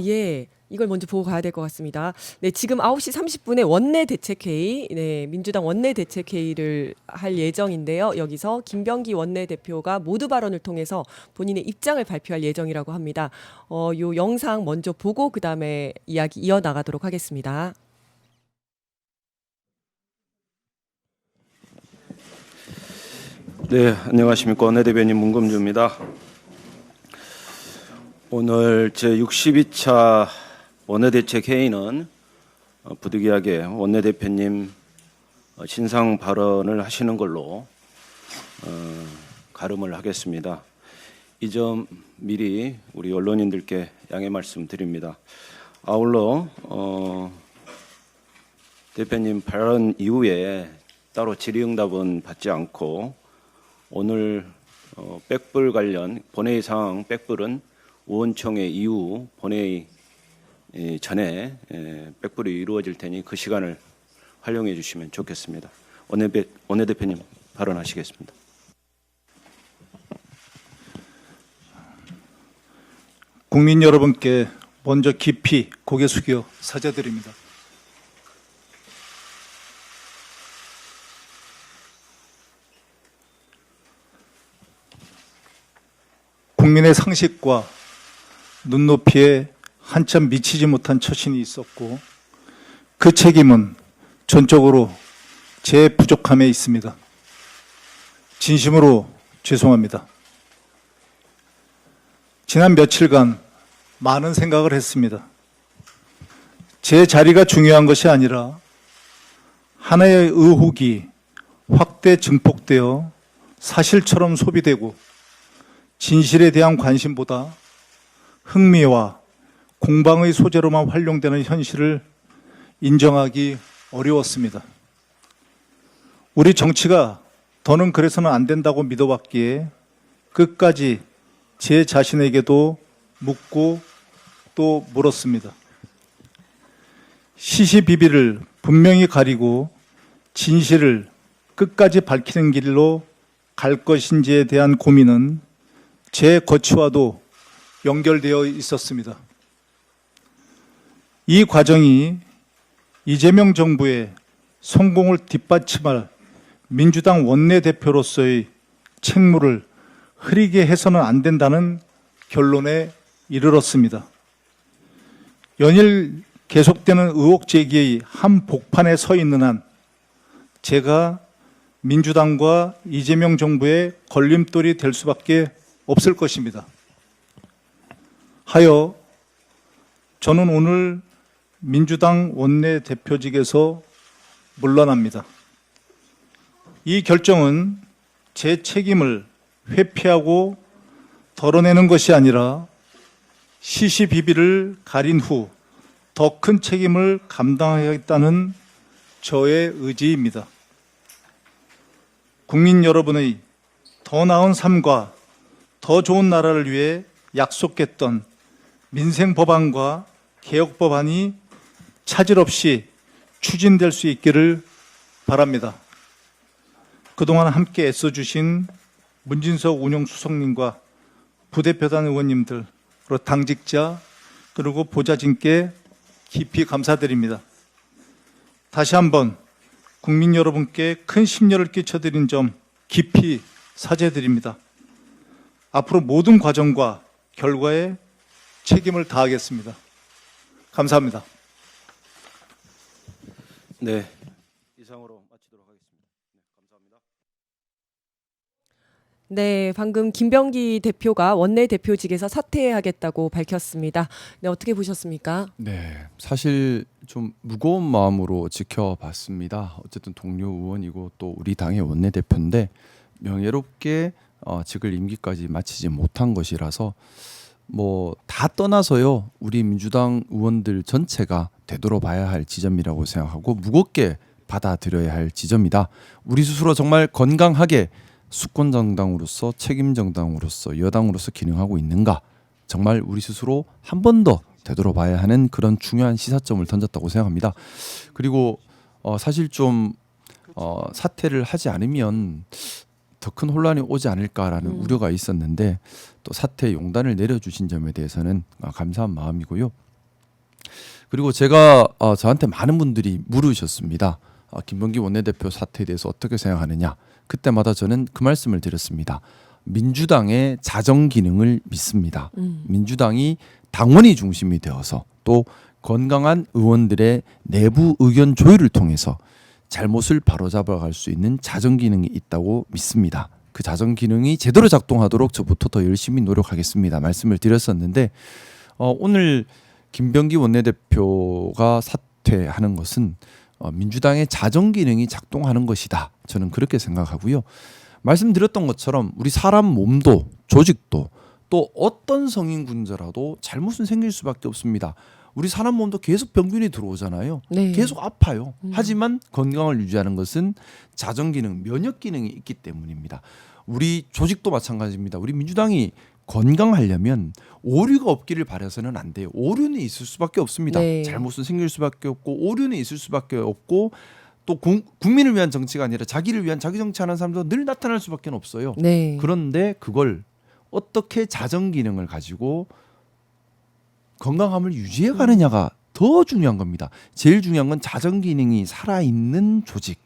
예. 이걸 먼저 보고 가야 될 것 같습니다. 네, 지금 9시 30분에 원내 대책회의, 네, 민주당 원내 대책회의를 할 예정인데요. 여기서 김병기 원내대표가 모두 발언을 통해서 본인의 입장을 발표할 예정이라고 합니다. 요 영상 먼저 보고 그다음에 이야기 이어나가도록 하겠습니다. 네, 안녕하십니까. 원내대변인 문금주입니다. 오늘 제62차 원내대책회의는 부득이하게 원내대표님 신상 발언을 하시는 걸로 가름을 하겠습니다. 이 점 미리 우리 언론인들께 양해 말씀드립니다. 아울러 대표님 발언 이후에 따로 질의응답은 받지 않고 오늘 백불 관련 본회의 상황 백불은 의원총회 이후 본회의 전에 백불이 이루어질 테니 그 시간을 활용해 주시면 좋겠습니다. 원내대표님 발언하시겠습니다. 국민 여러분께 먼저 깊이 고개 숙여 사죄드립니다. 국민의 상식과 눈높이에 한참 미치지 못한 처신이 있었고 그 책임은 전적으로 제 부족함에 있습니다. 진심으로 죄송합니다. 지난 며칠간 많은 생각을 했습니다. 제 자리가 중요한 것이 아니라 하나의 의혹이 확대 증폭되어 사실처럼 소비되고 진실에 대한 관심보다 흥미와 공방의 소재로만 활용되는 현실을 인정하기 어려웠습니다. 우리 정치가 더는 그래서는 안 된다고 믿어왔기에 끝까지 제 자신에게도 묻고 또 물었습니다. 시시비비를 분명히 가리고 진실을 끝까지 밝히는 길로 갈 것인지에 대한 고민은 제 거취와도 연결되어 있었습니다. 이 과정이 이재명 정부의 성공을 뒷받침할 민주당 원내대표로서의 책무를 흐리게 해서는 안 된다는 결론에 이르렀습니다. 연일 계속되는 의혹 제기의 한복판에 서 있는 한 제가 민주당과 이재명 정부의 걸림돌이 될 수밖에 없을 것입니다. 하여 저는 오늘 민주당 원내대표직에서 물러납니다. 이 결정은 제 책임을 회피하고 덜어내는 것이 아니라 시시비비를 가린 후 더 큰 책임을 감당하겠다는 저의 의지입니다. 국민 여러분의 더 나은 삶과 더 좋은 나라를 위해 약속했던 민생 법안과 개혁 법안이 차질 없이 추진될 수 있기를 바랍니다. 그동안 함께 애써주신 문진석 운영수석님과 부대표단 의원님들, 그리고 당직자, 그리고 보좌진께 깊이 감사드립니다. 다시 한번 국민 여러분께 큰 심려를 끼쳐드린 점 깊이 사죄드립니다. 앞으로 모든 과정과 결과에 책임을 다하겠습니다. 감사합니다. 네, 이상으로 마치도록 하겠습니다. 네, 감사합니다. 네, 방금 김병기 대표가 원내대표직에서 사퇴하겠다고 밝혔습니다. 네, 어떻게 보셨습니까? 네, 사실 좀 무거운 마음으로 지켜봤습니다. 어쨌든 동료 의원이고 또 우리 당의 원내대표인데 명예롭게 직을 임기까지 마치지 못한 것이라서 뭐 다 떠나서요, 우리 민주당 의원들 전체가 되돌아봐야 할 지점이라고 생각하고 무겁게 받아들여야 할 지점이다. 우리 스스로 정말 건강하게 수권 정당으로서 책임 정당으로서 여당으로서 기능하고 있는가, 정말 우리 스스로 한 번 더 되돌아봐야 하는 그런 중요한 시사점을 던졌다고 생각합니다. 그리고 사실 좀 사퇴를 하지 않으면 더 큰 혼란이 오지 않을까라는 우려가 있었는데 또 사퇴 용단을 내려주신 점에 대해서는 감사한 마음이고요. 그리고 제가 저한테 많은 분들이 물으셨습니다. 김병기 원내대표 사퇴에 대해서 어떻게 생각하느냐. 그때마다 저는 그 말씀을 드렸습니다. 민주당의 자정 기능을 믿습니다. 민주당이 당원이 중심이 되어서 또 건강한 의원들의 내부 의견 조율을 통해서 잘못을 바로잡아갈 수 있는 자정 기능이 있다고 믿습니다. 그 자정 기능이 제대로 작동하도록 저부터 더 열심히 노력하겠습니다. 말씀을 드렸었는데 오늘 김병기 원내대표가 사퇴하는 것은 민주당의 자정 기능이 작동하는 것이다. 저는 그렇게 생각하고요. 말씀드렸던 것처럼 우리 사람 몸도 조직도 또 어떤 성인군자라도 잘못은 생길 수밖에 없습니다. 우리 사람 몸도 계속 병균이 들어오잖아요. 네. 계속 아파요. 하지만 건강을 유지하는 것은 자정 기능, 면역 기능이 있기 때문입니다. 우리 조직도 마찬가지입니다. 우리 민주당이 건강하려면 오류가 없기를 바라서는 안 돼요. 오류는 있을 수밖에 없습니다. 네. 잘못은 잘못은 생길 수밖에 없고 오류는 있을 수밖에 없고 또 국민을 위한 정치가 아니라 자기를 위한 자기 정치하는 사람도 늘 나타날 수밖에 없어요. 네. 그런데 그걸 어떻게 자정 기능을 가지고 건강함을 유지해 가느냐가 더 중요한 겁니다. 제일 중요한 건 자정 기능이 살아있는 조직.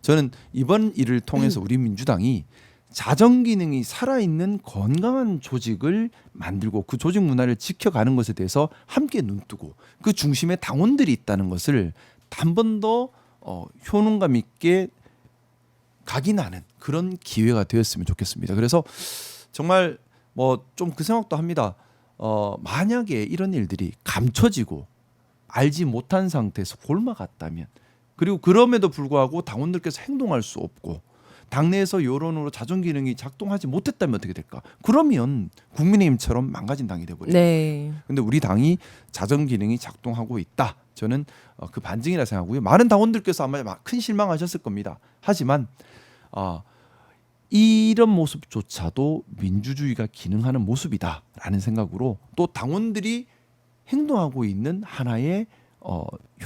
저는 이번 일을 통해서 우리 민주당이 자정 기능이 살아있는 건강한 조직을 만들고 그 조직 문화를 지켜가는 것에 대해서 함께 눈뜨고 그 중심에 당원들이 있다는 것을 한 번 더 효능감 있게 각인하는 그런 기회가 되었으면 좋겠습니다. 그래서 정말 뭐 좀 그 생각도 합니다. 만약에 이런 일들이 감춰지고 알지 못한 상태에서 골마갔다면 그리고 그럼에도 불구하고 당원들께서 행동할 수 없고 당내에서 여론으로 자정 기능이 작동하지 못했다면 어떻게 될까? 그러면 국민의힘처럼 망가진 당이 돼버려요. 네. 근데 우리 당이 자정 기능이 작동하고 있다. 저는 그 반증이라 생각하고요. 많은 당원들께서 아마 큰 실망하셨을 겁니다. 하지만 이런 모습조차도 민주주의가 기능하는 모습이다라는 생각으로 또 당원들이 행동하고 있는 하나의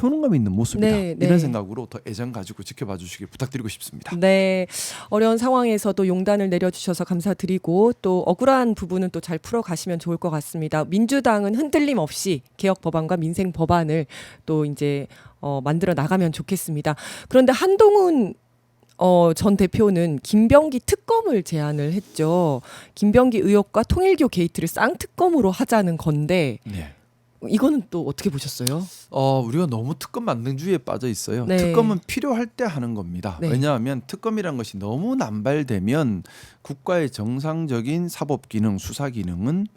효능감 있는 모습이다. 네, 네. 이런 생각으로 더 애정 가지고 지켜봐 주시길 부탁드리고 싶습니다. 네, 어려운 상황에서도 용단을 내려주셔서 감사드리고 또 억울한 부분은 또 잘 풀어가시면 좋을 것 같습니다. 민주당은 흔들림 없이 개혁 법안과 민생 법안을 또 이제 만들어 나가면 좋겠습니다. 그런데 한동훈 전 대표는 김병기 특검을 제안을 했죠. 김병기 의혹과 통일교 게이트를 쌍특검으로 하자는 건데 네. 이거는 또 어떻게 보셨어요? 우리가 너무 특검 만능주의에 빠져 있어요. 네. 특검은 필요할 때 하는 겁니다. 네. 왜냐하면 특검이란 것이 너무 남발되면 국가의 정상적인 사법 기능, 수사 기능은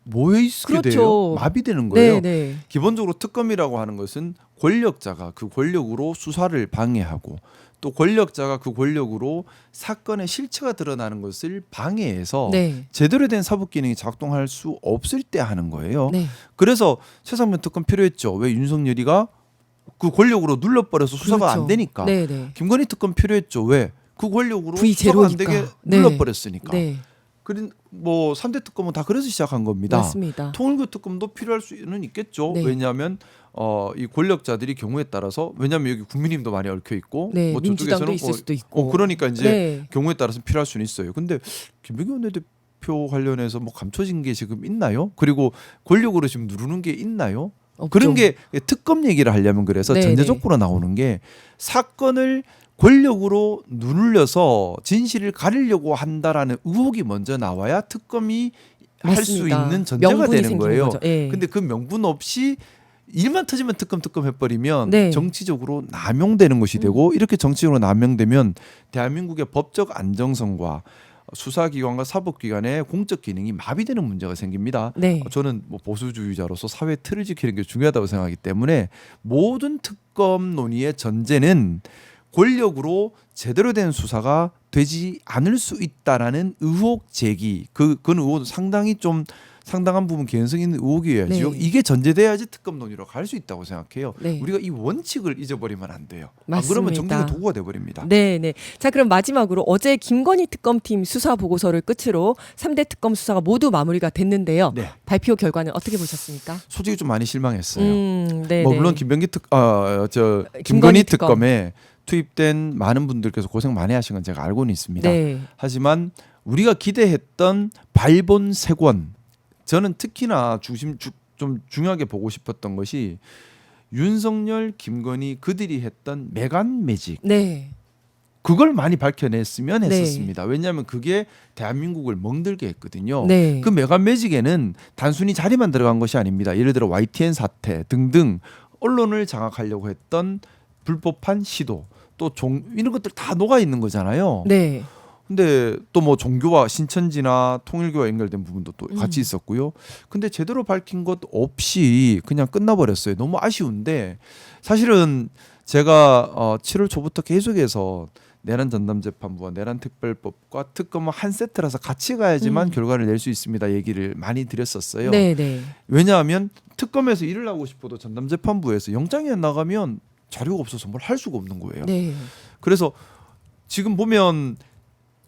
모여 있게 그렇죠. 돼요. 마비되는 거예요. 네, 네. 기본적으로 특검이라고 하는 것은 권력자가 그 권력으로 수사를 방해하고 또 권력자가 그 권력으로 사건의 실체가 드러나는 것을 방해해서 네. 제대로 된 사법 기능이 작동할 수 없을 때 하는 거예요. 네. 그래서 최상병 특검 필요했죠. 왜 윤석열이가 그 권력으로 눌러버려서 수사가 그렇죠. 안 되니까. 네, 네. 김건희 특검 필요했죠. 왜? 그 권력으로 V 수사가 안 제로니까. 되게 네. 눌러버렸으니까. 네. 그린 뭐 3대 특검은 다 그래서 시작한 겁니다. 맞습니다. 통일교 특검도 필요할 수는 있겠죠. 네. 왜냐하면 이 권력자들이 경우에 따라서 왜냐하면 여기 국민의힘도 많이 얽혀 있고 네, 뭐 민주당도 저쪽에서는 있을 수도 있고. 그러니까 이제 네. 경우에 따라서 필요할 수는 있어요. 근데 김병기 원내대표 관련해서 뭐 감춰진 게 지금 있나요? 그리고 권력으로 지금 누르는 게 있나요? 없죠. 그런 게 특검 얘기를 하려면 그래서 네, 전제적으로 나오는 게 사건을 권력으로 누르려서 진실을 가리려고 한다라는 의혹이 먼저 나와야 특검이 할 수 맞습니다. 있는 전제가 명분이 되는 생기는 거예요. 거죠. 예. 근데 그 명분 없이 일만 터지면 특검 해버리면 네. 정치적으로 남용되는 것이 되고 이렇게 정치적으로 남용되면 대한민국의 법적 안정성과 수사기관과 사법기관의 공적 기능이 마비되는 문제가 생깁니다. 네. 저는 뭐 보수주의자로서 사회 틀을 지키는 게 중요하다고 생각하기 때문에 모든 특검 논의의 전제는 권력으로 제대로 된 수사가 되지 않을 수 있다라는 의혹 제기 그건 의혹은 상당히 좀 상당한 부분 개연성 있는 의혹이어야지요. 네. 이게 전제돼야지 특검 논의로 갈 수 있다고 생각해요. 네. 우리가 이 원칙을 잊어버리면 안 돼요. 안 맞습니다. 그러면 정쟁의 도구가 돼버립니다. 네, 네. 자, 그럼 마지막으로 어제 김건희 특검팀 수사 보고서를 끝으로 3대 특검 수사가 모두 마무리가 됐는데요. 네. 발표 결과는 어떻게 보셨습니까? 솔직히 좀 많이 실망했어요. 네, 뭐 네. 물론 김건희 김건희 특검. 특검에 투입된 많은 분들께서 고생 많이 하신 건 제가 알고는 있습니다. 네. 하지만 우리가 기대했던 발본 세권, 저는 특히나 좀 중요하게 보고 싶었던 것이 윤석열, 김건희 그들이 했던 매간 매직, 네. 그걸 많이 밝혀냈으면 네. 했었습니다. 왜냐하면 그게 대한민국을 멍들게 했거든요. 네. 그 매간 매직에는 단순히 자리만 들어간 것이 아닙니다. 예를 들어 YTN 사태 등등 언론을 장악하려고 했던 불법한 시도, 또 이런 것들 다 녹아 있는 거잖아요. 네. 근데 또 뭐 종교와 신천지나 통일교와 연결된 부분도 또 같이 음. 있었고요. 근데 제대로 밝힌 것 없이 그냥 끝나버렸어요. 너무 아쉬운데 사실은 제가 7월 초부터 계속해서 내란 전담재판부와 내란 특별법과 특검은 한 세트라서 같이 가야지만 결과를 낼 수 있습니다. 얘기를 많이 드렸었어요. 네. 네. 왜냐하면 특검에서 일을 하고 싶어도 전담재판부에서 영장이 안 나가면 자료가 없어서 뭘 할 수가 없는 거예요. 네. 그래서 지금 보면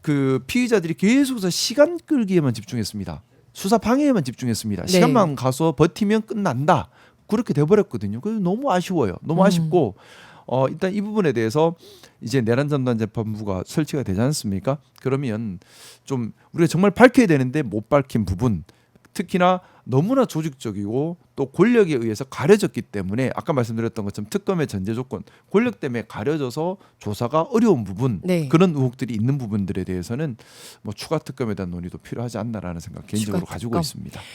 그 피의자들이 계속해서 시간 끌기에만 집중했습니다. 수사 방해에만 집중했습니다. 네. 시간만 가서 버티면 끝난다. 그렇게 돼버렸거든요. 그래서 너무 아쉬워요. 너무 아쉽고 일단 이 부분에 대해서 이제 내란 전담 재판부가 설치가 되지 않습니까? 그러면 좀 우리가 정말 밝혀야 되는데 못 밝힌 부분, 특히나 너무나 조직적이고 또 권력에 의해서 가려졌기 때문에 아까 말씀드렸던 것처럼 특검의 전제 조건, 권력 때문에 가려져서 조사가 어려운 부분, 네. 그런 의혹들이 있는 부분들에 대해서는 뭐 추가 특검에 대한 논의도 필요하지 않나라는 생각 개인적으로 추가 가지고 특검. 있습니다.